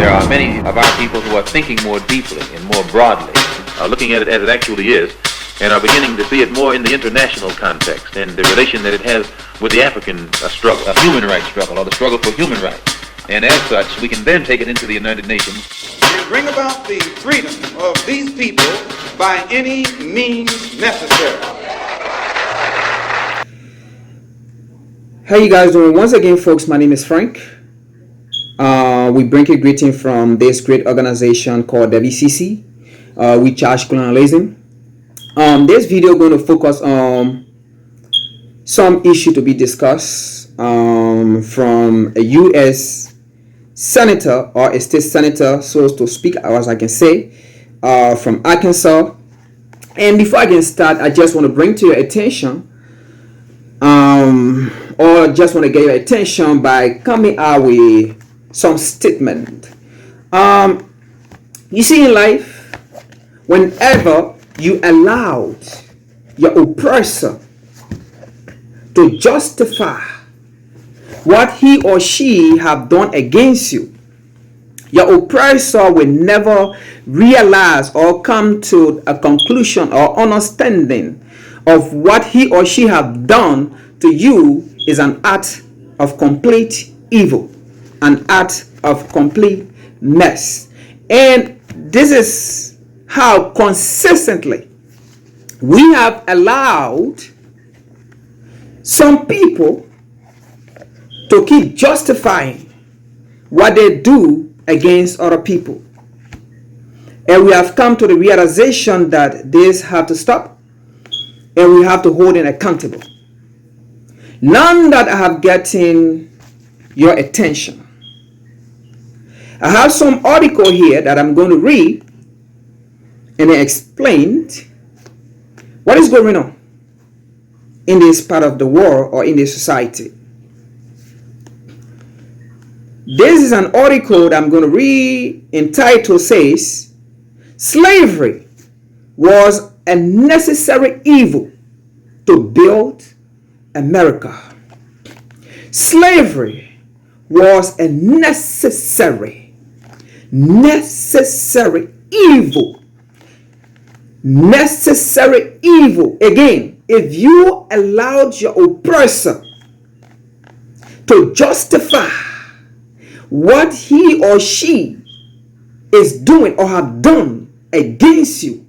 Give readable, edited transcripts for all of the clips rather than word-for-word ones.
there are many of our people who are thinking more deeply and more broadly, looking at it as it actually is, and are beginning to see it more in the international context and the relation that it has with the African struggle, a human rights struggle, or the struggle for human rights. And as such, we can then take it into the United Nations. And bring about the freedom of these people by any means necessary. How you guys doing? Once again, folks, my name is Frank. We bring a greeting from this great organization called WCC. We charge colonialism. This video going to focus on some issue to be discussed from a U.S. senator or a state senator, so to speak, as I can say, from Arkansas. And before I can start, I just want to bring to your attention, or just want to get your attention by coming out with some statement. You see, in life, whenever you allowed your oppressor to justify what he or she have done against you, your oppressor will never realize or come to a conclusion or understanding of what he or she have done to you is an act of complete evil, an act of complete mess. And this is how consistently we have allowed some people to keep justifying what they do against other people. And we have come to the realization that this has to stop, and we have to hold them accountable. Now that I have gotten your attention, I have some article here that I'm going to read and then explain what is going on in this part of the world or in this society. This is an article that I'm going to read entitled says, slavery was a necessary evil to build America. Slavery was a necessary evil. Necessary evil. Again, if you allowed your oppressor to justify what he or she is doing or have done against you,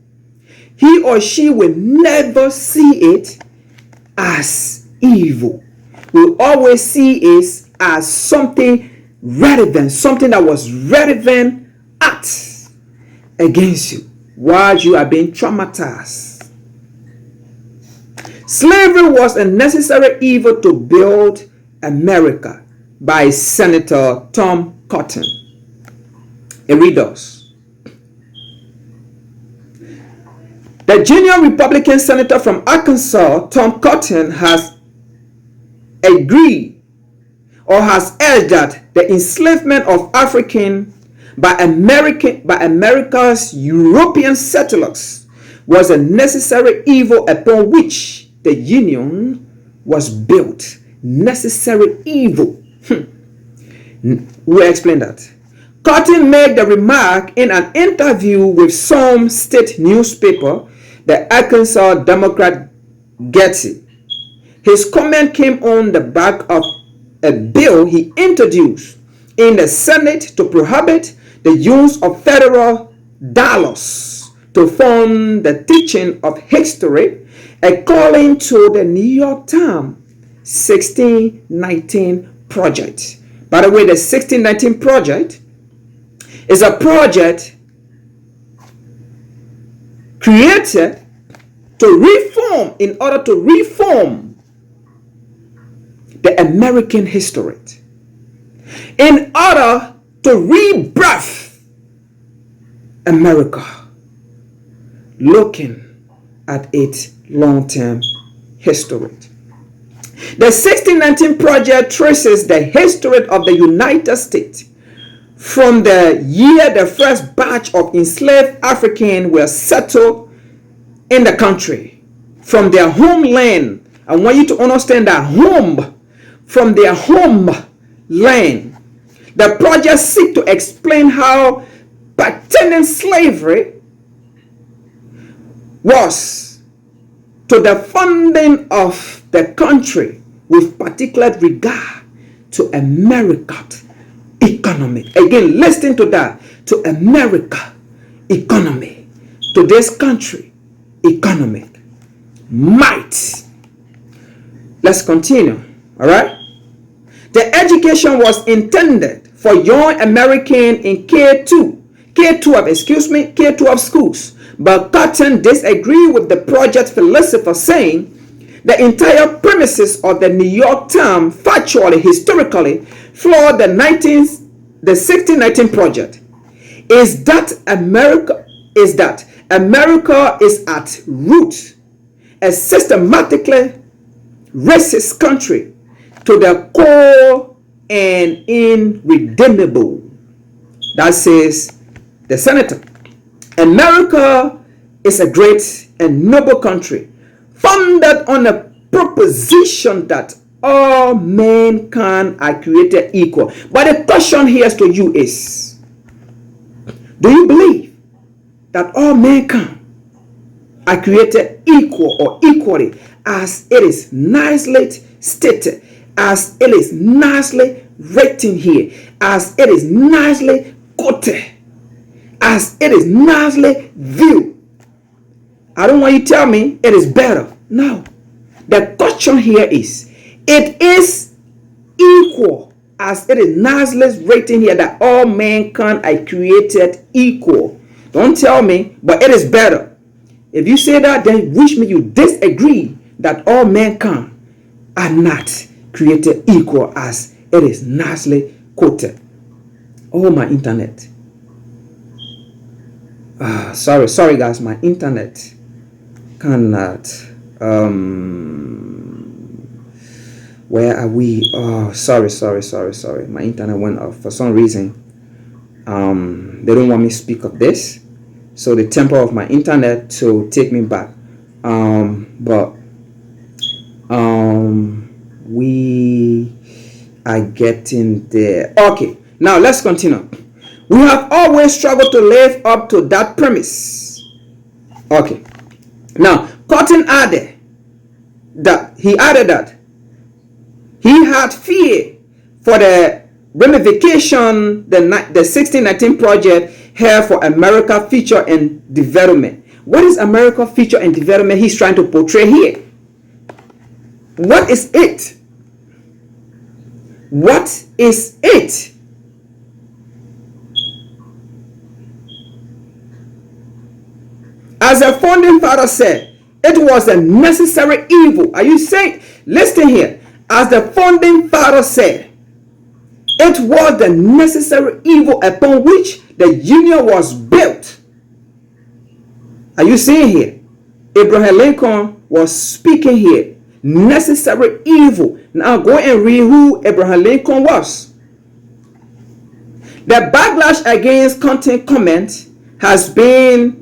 he or she will never see it as evil. Will always see it as something relevant, something that was relevant act against you while you are being traumatized. Slavery was a necessary evil to build America by Senator Tom Cotton. It reads, the junior Republican senator from Arkansas, Tom Cotton, has agreed or has urged that the enslavement of African by America's European settlers was a necessary evil upon which the Union was built. Necessary evil. We'll explain that. Cotton made the remark in an interview with some state newspaper, the Arkansas Democrat Gazette. His comment came on the back of a bill he introduced in the Senate to prohibit the use of federal dollars to fund the teaching of history, according to the New York Times 1619 project. By the way, the 1619 project is a project created to reform, in order to reform the American history, in order to rebirth America, looking at its long-term history. The 1619 project traces the history of the United States from the year the first batch of enslaved Africans were settled in the country from their homeland. I want you to understand that home, from their homeland, The project seeks to explain how pertaining slavery was to the funding of the country with particular regard to American economy. Again, listen to that. To America economy. To this country economic might. Let's continue. All right. The education was intended for young Americans in K-12 schools. But Cotton disagreed with the project philosopher, saying the entire premises of the New York Times factually, historically flawed the 1619 project is that America is at root a systematically racist country to the core and irredeemable. That says the senator. America is a great and noble country founded on a proposition that all mankind are created equal. But the question here to you is, do you believe that all mankind are created equal or equally, as it is nicely stated, as it is nicely written here, as it is nicely quoted, as it is nicely viewed? I don't want you to tell me it is better. No. The question here is, it is equal, as it is nicely written here, that all mankind are created equal. Don't tell me, but it is better. If you say that, then which means you disagree that all mankind are not created equal, as it is nicely quoted. Oh, my internet. Sorry guys, my internet cannot. Where are we? Oh, sorry. My internet went off for some reason. They don't want me to speak of this, so the tempo of my internet to take me back. We are getting there. Okay, now let's continue. We have always struggled to live up to that premise. Okay. Now, Cotton added that he had fear for the ramification the 1619 project had for America future and development. What is America future and development he's trying to portray here? What is it? What is it? As a founding father said, it was a necessary evil. Are you saying? Listen here. As the founding father said, it was the necessary evil upon which the union was built. Are you seeing here? Abraham Lincoln was speaking here. Necessary evil. Now go and read who Abraham Lincoln was. The backlash against Cotton's comment has been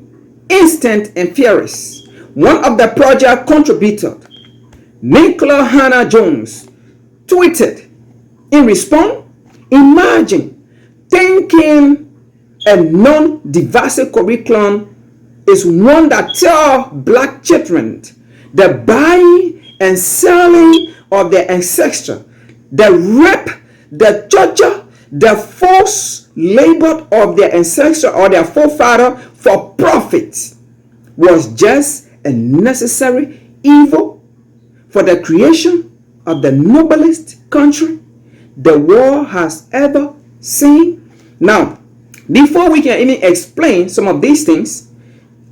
instant and furious. One of the project contributors, Nicola Hannah Jones, tweeted in response, imagine thinking a non-divisive curriculum is one that tells black children the buying and selling of their ancestors, the rape, the torture, the forced labor of their ancestors or their forefather for profit was just a necessary evil for the creation of the noblest country the world has ever seen. Now, before we can even explain some of these things,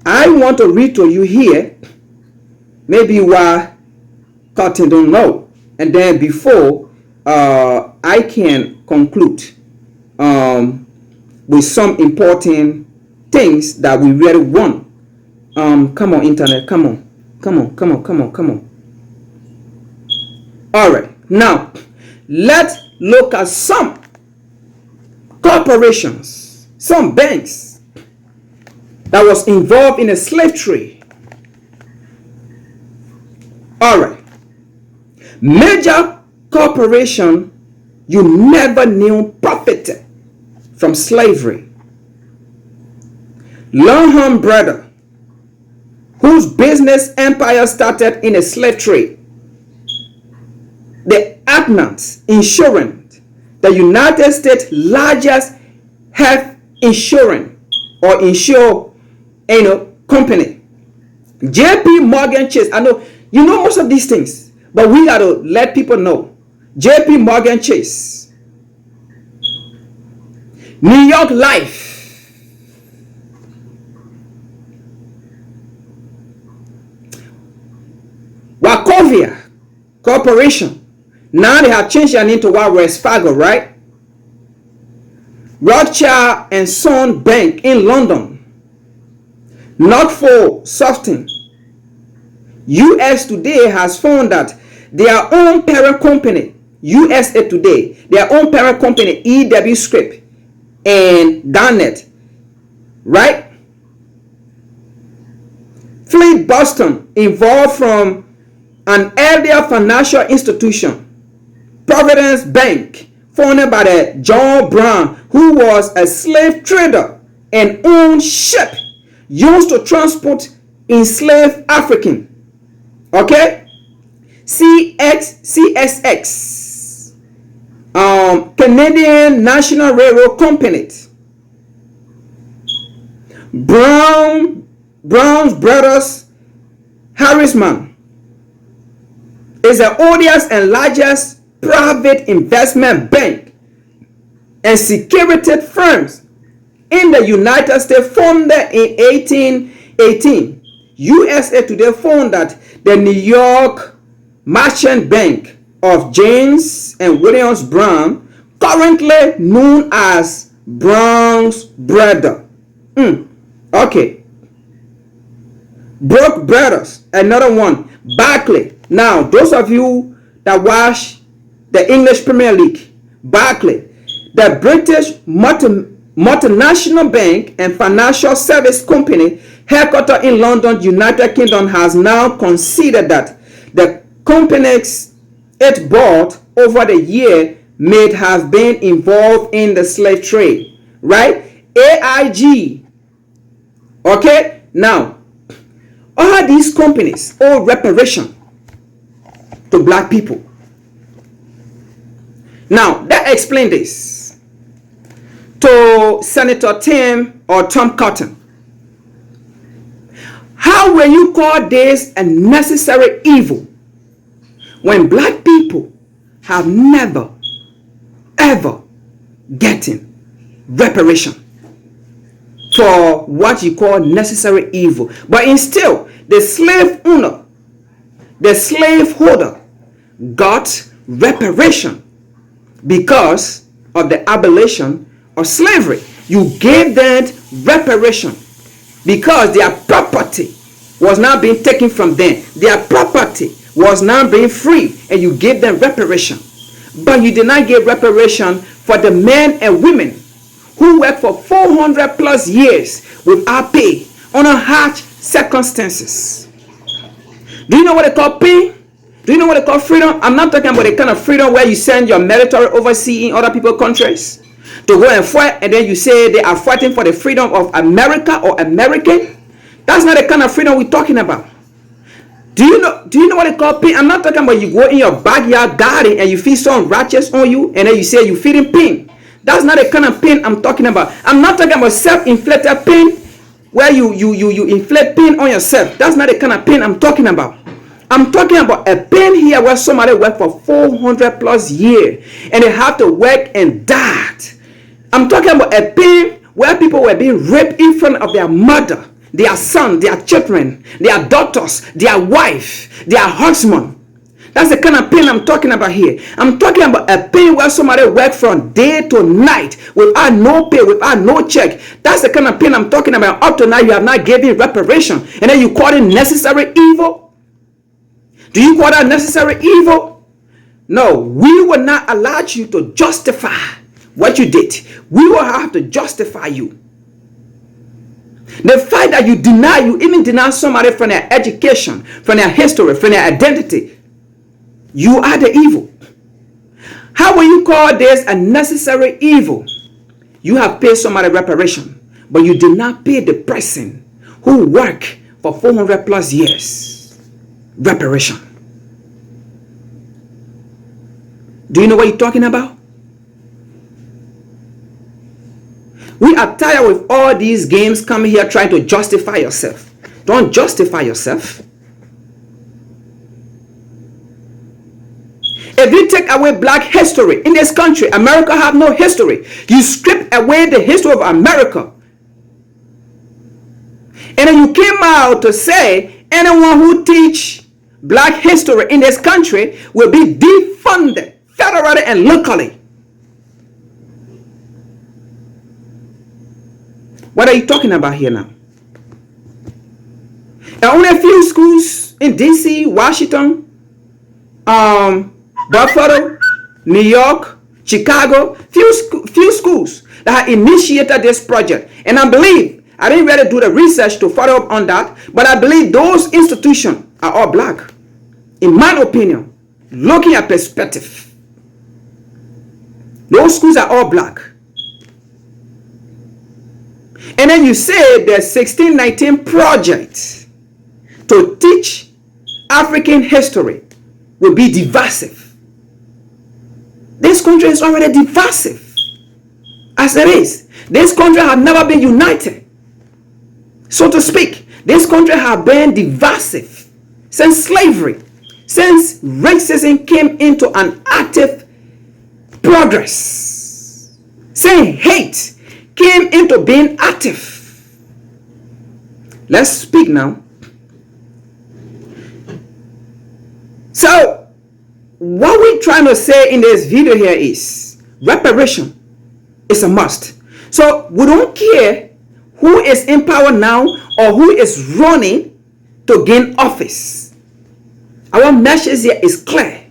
I want to read to you here maybe why Cotton don't know, and then before I can conclude with some important things that we really want. Come on, internet, come on. All right, now let's look at some corporations, some banks that was involved in a slave trade. All right, major corporation you never knew profit profited from slavery. Longhorn brother, whose business empire started in a slave trade. The Adnans Insurance, the United States' largest health insurance or company. J.P. Morgan Chase. I know you know most of these things, but we got to let people know. J.P. Morgan Chase. New York Life. Wachovia Corporation. Now they have changed their name to Wells Fargo, right? Rothschild and Son Bank in London. Norfolk Southern. US Today has found that their own parent company, USA Today, their own parent company, E.W. Script and Garnett, right? Fleet Boston involved from an earlier financial institution, Providence Bank, founded by the John Brown, who was a slave trader and owned ship used to transport enslaved African. Okay? CSX, Canadian National Railroad Company. Brown's Brothers Harrisman is the oldest and largest private investment bank and security firms in the United States, founded in 1818. USA Today found that the New York Merchant Bank of James and Williams Brown, currently known as Brown's Brother. Okay. Brooks Brothers, another one. Barclay. Now, those of you that watch the English Premier League, Barclay, the British multinational bank and financial service company headquartered in London, United Kingdom, has now considered that the companies it bought over the year may have been involved in the slave trade, right? AIG. Okay, now all these companies owe reparation to black people. Now, that explains this to Senator Tom Cotton. How will you call this a necessary evil when black people have never, ever gotten reparation for what you call necessary evil? But instead, the slave owner, the slaveholder, got reparation because of the abolition of slavery. You gave them reparation because their property was now being taken from them. Their property was now being free, and you gave them reparation. But you did not give reparation for the men and women who worked for 400 plus years without pay under harsh circumstances. Do you know what they call pay? Do you know what they call freedom? I'm not talking about the kind of freedom where you send your military overseas in other people's countries to go and fight, and then you say they are fighting for the freedom of America or American. That's not the kind of freedom we're talking about. Do you know what they call pain? I'm not talking about you go in your backyard garden and you feel some ratchets on you, and then you say you're feeling pain. That's not the kind of pain I'm talking about. I'm not talking about self-inflicted pain where you inflict pain on yourself. That's not the kind of pain I'm talking about. I'm talking about a pain here where somebody worked for 400 plus years and they have to work and die. I'm talking about a pain where people were being raped in front of their mother, their son, their children, their daughters, their wife, their husband. That's the kind of pain I'm talking about here. I'm talking about a pain where somebody worked from day to night without no pay, without no check. That's the kind of pain I'm talking about. Up to now, you have not given reparation, and then you call it necessary evil. Do you call that necessary evil? No, we will not allow you to justify what you did. We will have to justify you. The fact that you even deny somebody from their education, from their history, from their identity, you are the evil. How will you call this a necessary evil? You have paid somebody reparation, but you did not pay the person who worked for 400 plus years reparation. Do you know what you're talking about? We are tired with all these games coming here trying to justify yourself. Don't justify yourself. If you take away black history in this country, America have no history. You strip away the history of America. And then you came out to say anyone who teach black history in this country will be defunded federally and locally. What are you talking about here now? There are only a few schools in DC, Washington, Buffalo, New York, Chicago, few schools that have initiated this project. And I believe, I didn't really do the research to follow up on that, but I believe those institutions are all black. In my opinion, looking at perspective, those schools are all black. And then you say the 1619 project to teach African history will be divisive. This country is already divisive as it is. This country has never been united, so to speak. This country has been divisive since slavery, since racism came into an active progress, since hate came into being active. Let's speak now. So, what we're trying to say in this video here is reparation is a must. So, we don't care who is in power now or who is running to gain office. Our message here is clear.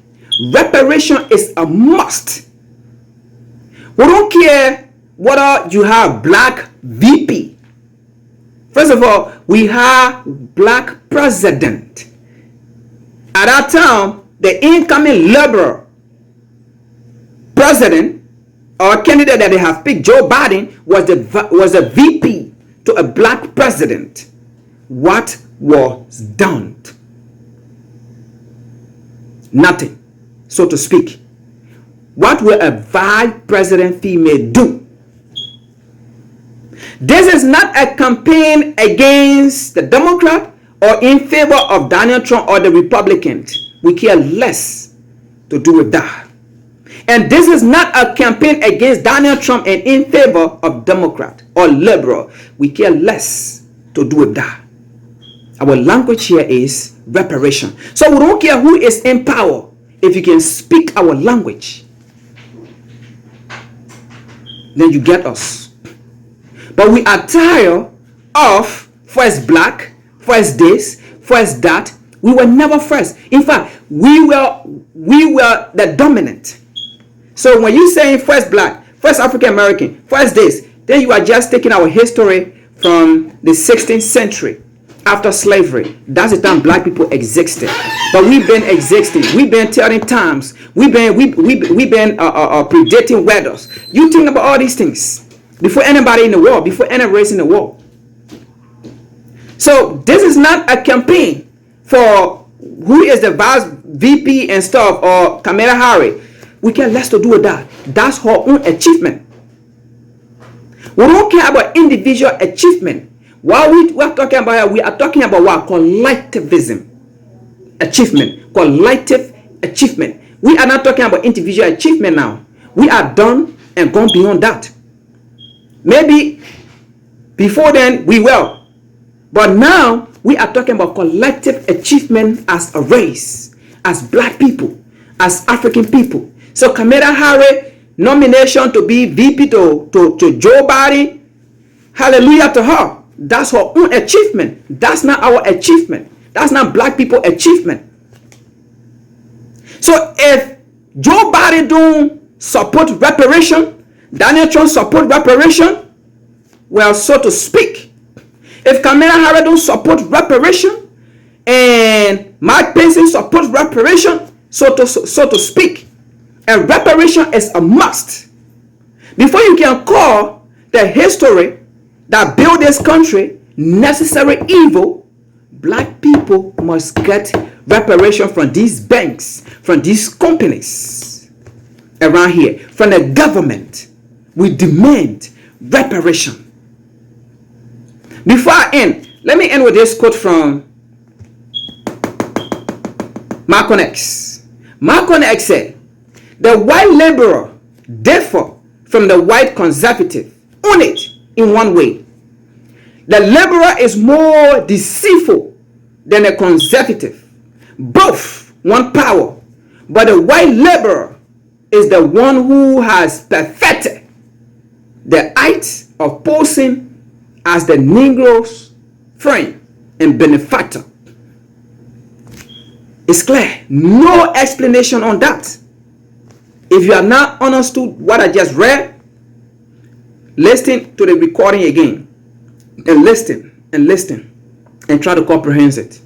Reparation is a must. We don't care whether you have black VP. First of all, we have black president. At that time, the incoming liberal president or candidate that they have picked, Joe Biden, was a VP to a black president. What was done? Nothing, so to speak. What will a vice president female do? This is not a campaign against the Democrat or in favor of Donald Trump or the Republicans. We care less to do with that. And this is not a campaign against Donald Trump and in favor of Democrat or liberal. We care less to do with that. Our language here is reparation. So we don't care who is in power if you can speak our language. Then you get us. But we are tired of first black, first this, first that. We were never first. In fact, we were the dominant. So when you say first black, first African American, first this, then you are just taking our history from the 16th century after slavery. That's the time black people existed. But we've been existing. We've been telling times. We've been predating weathers. You think about all these things before anybody in the world, before any race in the world. So this is not a campaign for who is the vice VP and stuff or Kamala Harris. We care less to do with that. That's her own achievement. We don't care about individual achievement. What we are talking about here, we are talking about what? Collectivism. Achievement. Collective achievement. We are not talking about individual achievement now. We are done and gone beyond that. Maybe before then we were. But now we are talking about collective achievement as a race, as black people, as African people. So Kamala Harris nomination to be VP to Joe Biden, hallelujah to her. That's her own achievement. That's not our achievement. That's not black people achievement. So if Joe Biden don't support reparation, Donald Trump support reparation, well, so to speak. If Kamala Harris don't support reparation and Mike Pence support reparation, so to speak. And reparation is a must. Before you can call the history that built this country necessary evil, black people must get reparation from these banks, from these companies around here, from the government. We demand reparation. Before I end, let me end with this quote from Malcolm X. Malcolm X said, "The white laborer differ from the white conservative only in one way. The laborer is more deceitful than the conservative. Both want power, but the white laborer is the one who has perfected the art of posing as the Negro's friend and benefactor." It's clear. No explanation on that. If you have not understood what I just read, listen to the recording again. And listen and try to comprehend it.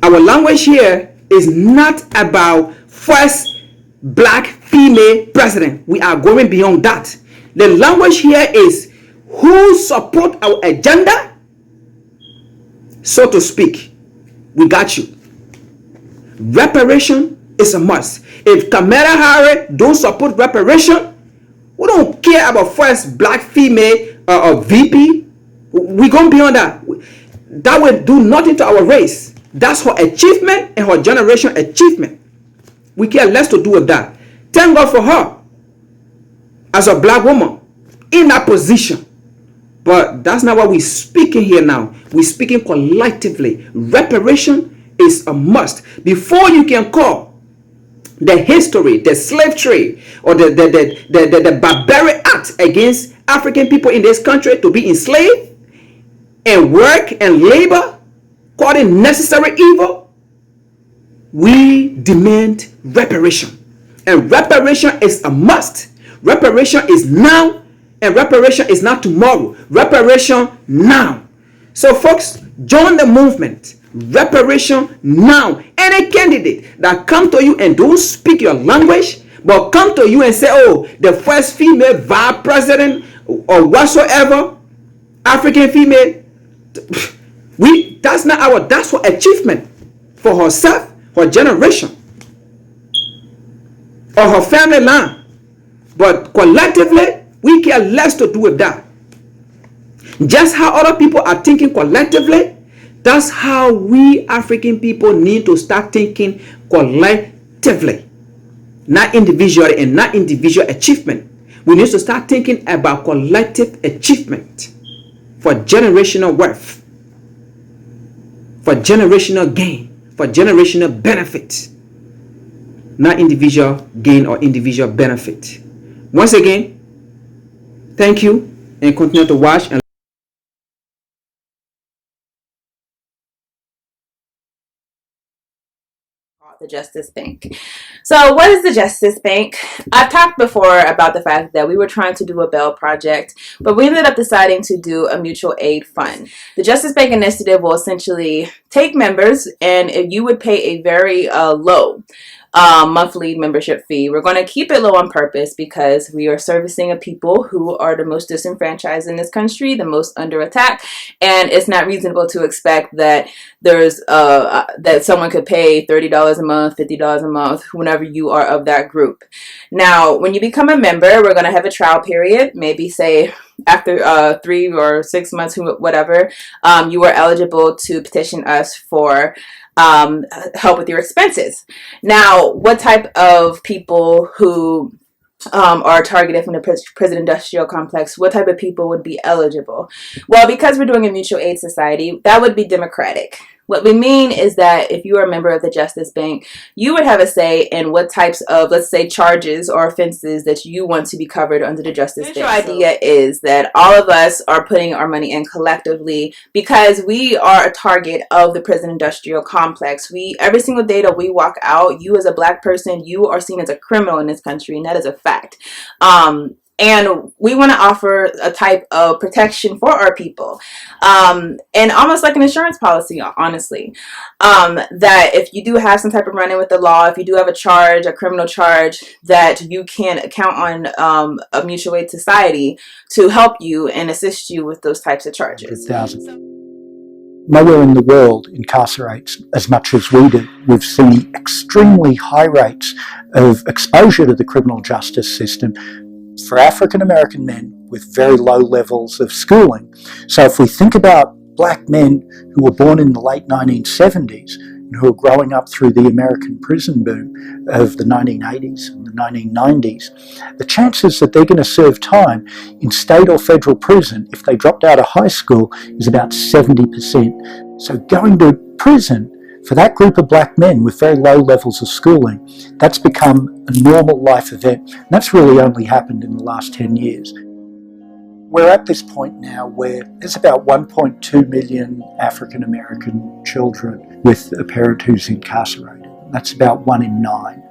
Our language here is not about first black female president. We are going beyond that. The language here is who support our agenda, so to speak. We got you. Reparation is a must. If Kamala Harris don't support reparation, we don't care about first black female or VP. We going beyond that. That will do nothing to our race. That's her achievement and her generation achievement. We care less to do with that. Thank God for her as a black woman in that position. But that's not what we're speaking here now. We're speaking collectively. Reparation is a must. Before you can call the history, the slave trade, or the barbaric act against African people in this country to be enslaved and work and labor, call it necessary evil, we demand reparation. And reparation is a must. Reparation is now, and reparation is not tomorrow. Reparation now. So folks, join the movement. Reparation now. Any candidate that come to you and don't speak your language, but come to you and say, oh, the first female vice president or whatsoever, African female, that's her achievement for herself, her generation, or her family line. But collectively, we care less to do with that. Just how other people are thinking collectively, that's how we African people need to start thinking collectively. Not individually and not individual achievement. We need to start thinking about collective achievement for generational wealth, for generational gain, for generational benefit. Not individual gain or individual benefit. Once again, thank you and continue to watch and the Justice Bank. So what is the Justice Bank? I've talked before about the fact that we were trying to do a bail project, but we ended up deciding to do a mutual aid fund. The Justice Bank initiative will essentially take members, and if you would pay a very low monthly membership fee. We're going to keep it low on purpose because we are servicing a people who are the most disenfranchised in this country, the most under attack, and it's not reasonable to expect that there's that someone could pay $30 a month, $50 a month, whenever you are of that group. Now, when you become a member, we're going to have a trial period, maybe say after 3 or 6 months, whatever, you are eligible to petition us for help with your expenses. Now, what type of people who are targeted from the prison industrial complex, what type of people would be eligible? Well, because we're doing a mutual aid society, that would be democratic. What we mean is that if you are a member of the Justice Bank, you would have a say in what types of, let's say, charges or offenses that you want to be covered under the Justice Bank. The idea is that all of us are putting our money in collectively because we are a target of the prison industrial complex. Every single day that we walk out, you as a black person, you are seen as a criminal in this country, and that is a fact. And we want to offer a type of protection for our people, and almost like an insurance policy, honestly, that if you do have some type of run-in with the law, if you do have a criminal charge, that you can count on a mutual aid society to help you and assist you with those types of charges. Nowhere in the world incarcerates as much as we do. We've seen extremely high rates of exposure to the criminal justice system for African American men with very low levels of schooling. So if we think about black men who were born in the late 1970s and who are growing up through the American prison boom of the 1980s and the 1990s, the chances that they're going to serve time in state or federal prison if they dropped out of high school is about 70%. So going to prison for that group of black men with very low levels of schooling, that's become a normal life event. And that's really only happened in the last 10 years. We're at this point now where there's about 1.2 million African American children with a parent who's incarcerated. That's about 1 in 9.